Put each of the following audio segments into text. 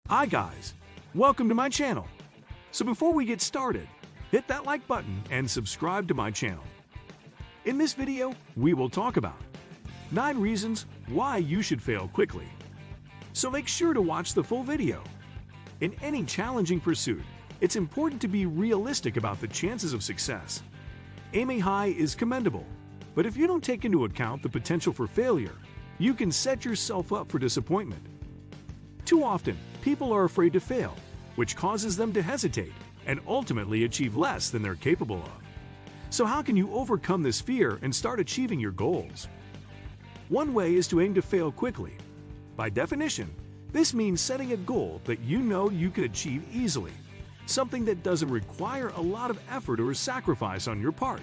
Hi guys, welcome to my channel. So before we get started, hit that like button and subscribe to my channel. In this video, we will talk about 9 reasons why you should fail quickly. So make sure to watch the full video. In any challenging pursuit, it's important to be realistic about the chances of success. Aiming high is commendable, but if you don't take into account the potential for failure, you can set yourself up for disappointment. Too often, people are afraid to fail, which causes them to hesitate and ultimately achieve less than they're capable of. So how can you overcome this fear and start achieving your goals? One way is to aim to fail quickly. By definition, this means setting a goal that you know you can achieve easily, something that doesn't require a lot of effort or sacrifice on your part.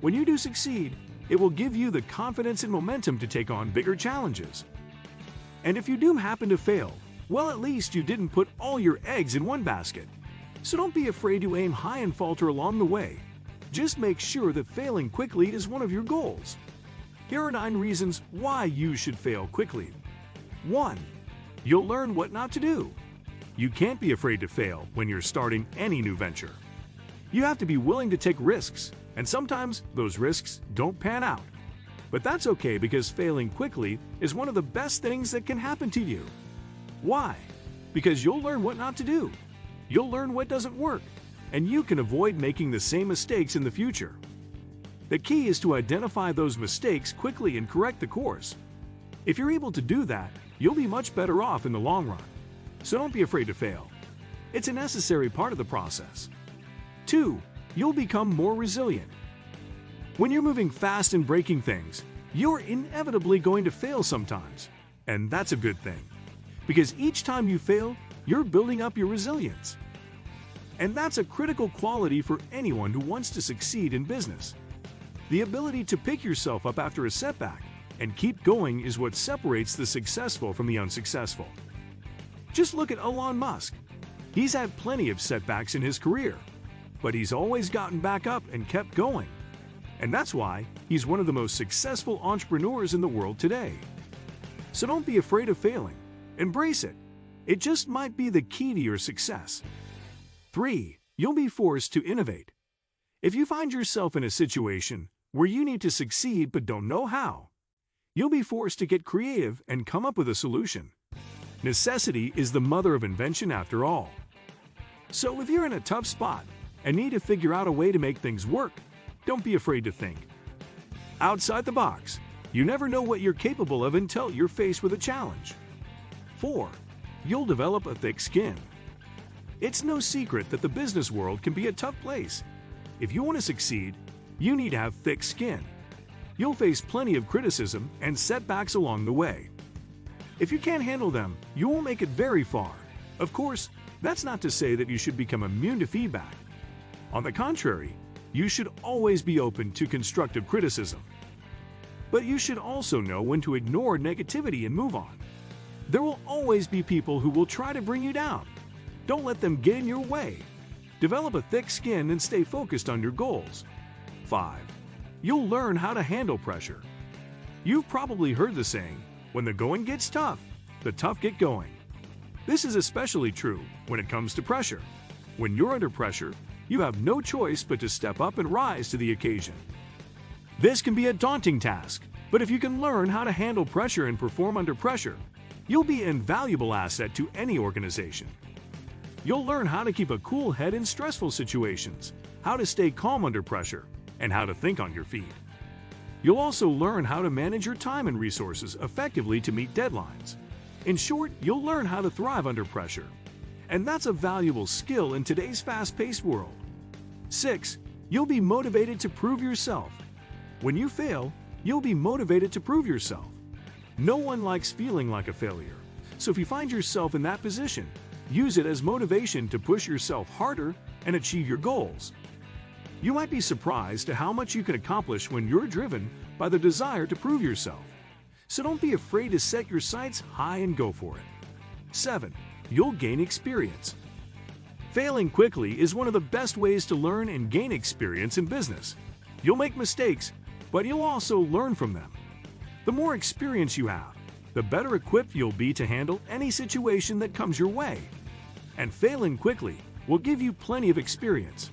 When you do succeed, it will give you the confidence and momentum to take on bigger challenges. And if you do happen to fail, well, at least you didn't put all your eggs in one basket. So don't be afraid to aim high and falter along the way. Just make sure that failing quickly is one of your goals. Here are 9 reasons why you should fail quickly. 1. You'll learn what not to do. You can't be afraid to fail when you're starting any new venture. You have to be willing to take risks, and sometimes those risks don't pan out. But that's okay because failing quickly is one of the best things that can happen to you. Why? Because you'll learn what not to do. You'll learn what doesn't work, and you can avoid making the same mistakes in the future. The key is to identify those mistakes quickly and correct the course. If you're able to do that, you'll be much better off in the long run. So don't be afraid to fail. It's a necessary part of the process. 2. You'll become more resilient. When you're moving fast and breaking things, you're inevitably going to fail sometimes. And that's a good thing. Because each time you fail, you're building up your resilience. And that's a critical quality for anyone who wants to succeed in business. The ability to pick yourself up after a setback and keep going is what separates the successful from the unsuccessful. Just look at Elon Musk. He's had plenty of setbacks in his career, but he's always gotten back up and kept going. And that's why he's one of the most successful entrepreneurs in the world today. So don't be afraid of failing. Embrace it. It just might be the key to your success. 3. You'll be forced to innovate. If you find yourself in a situation where you need to succeed but don't know how, you'll be forced to get creative and come up with a solution. Necessity is the mother of invention after all. So if you're in a tough spot and need to figure out a way to make things work, don't be afraid to think outside the box. You never know what you're capable of until you're faced with a challenge. 4. You'll develop a thick skin. It's no secret that the business world can be a tough place. If you want to succeed, you need to have thick skin. You'll face plenty of criticism and setbacks along the way. If you can't handle them, you won't make it very far. Of course, that's not to say that you should become immune to feedback. On the contrary, you should always be open to constructive criticism. But you should also know when to ignore negativity and move on. There will always be people who will try to bring you down. Don't let them get in your way. Develop a thick skin and stay focused on your goals. 5. You'll learn how to handle pressure. You've probably heard the saying, when the going gets tough, the tough get going. This is especially true when it comes to pressure. When you're under pressure, you have no choice but to step up and rise to the occasion. This can be a daunting task, but if you can learn how to handle pressure and perform under pressure, you'll be an invaluable asset to any organization. You'll learn how to keep a cool head in stressful situations, how to stay calm under pressure, and how to think on your feet. You'll also learn how to manage your time and resources effectively to meet deadlines. In short, you'll learn how to thrive under pressure. And that's a valuable skill in today's fast-paced world. 6. You'll be motivated to prove yourself. When you fail, you'll be motivated to prove yourself. No one likes feeling like a failure. So if you find yourself in that position, use it as motivation to push yourself harder and achieve your goals. You might be surprised at how much you can accomplish when you're driven by the desire to prove yourself. So don't be afraid to set your sights high and go for it. 7. You'll gain experience. Failing quickly is one of the best ways to learn and gain experience in business. You'll make mistakes, but you'll also learn from them. The more experience you have, the better equipped you'll be to handle any situation that comes your way. And failing quickly will give you plenty of experience.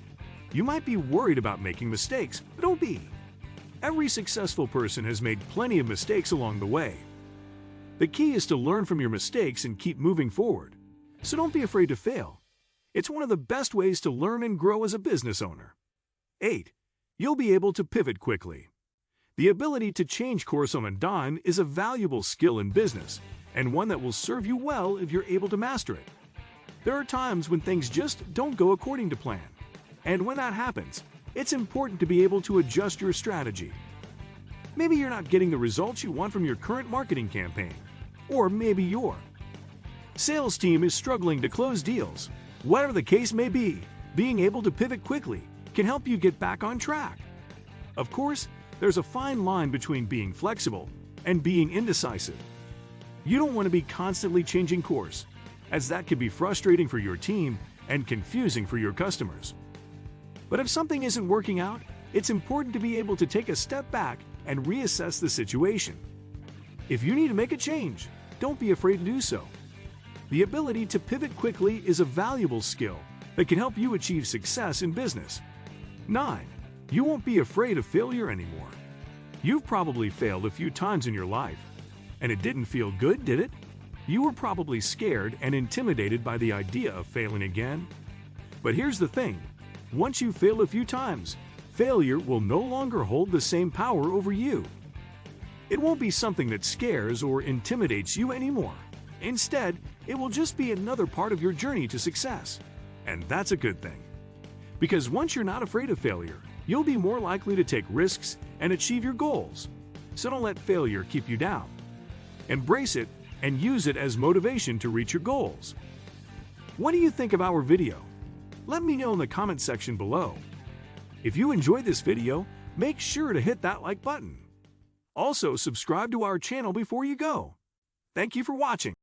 You might be worried about making mistakes, but don't be. Every successful person has made plenty of mistakes along the way. The key is to learn from your mistakes and keep moving forward. So don't be afraid to fail. It's one of the best ways to learn and grow as a business owner. 8. You'll be able to pivot quickly. The ability to change course on a dime is a valuable skill in business, and one that will serve you well if you're able to master it. There are times when things just don't go according to plan. And when that happens, it's important to be able to adjust your strategy. Maybe you're not getting the results you want from your current marketing campaign, or maybe your sales team is struggling to close deals. Whatever the case may be, being able to pivot quickly can help you get back on track. Of course, there's a fine line between being flexible and being indecisive. You don't want to be constantly changing course, as that can be frustrating for your team and confusing for your customers. But if something isn't working out, it's important to be able to take a step back and reassess the situation. If you need to make a change, don't be afraid to do so. The ability to pivot quickly is a valuable skill that can help you achieve success in business. 9. You won't be afraid of failure anymore. You've probably failed a few times in your life, and it didn't feel good, did it? You were probably scared and intimidated by the idea of failing again. But here's the thing. Once you fail a few times, failure will no longer hold the same power over you. It won't be something that scares or intimidates you anymore. Instead, it will just be another part of your journey to success. And that's a good thing. Because once you're not afraid of failure, you'll be more likely to take risks and achieve your goals. So don't let failure keep you down. Embrace it and use it as motivation to reach your goals. What do you think of our video? Let me know in the comment section below. If you enjoyed this video, make sure to hit that like button. Also, subscribe to our channel before you go. Thank you for watching.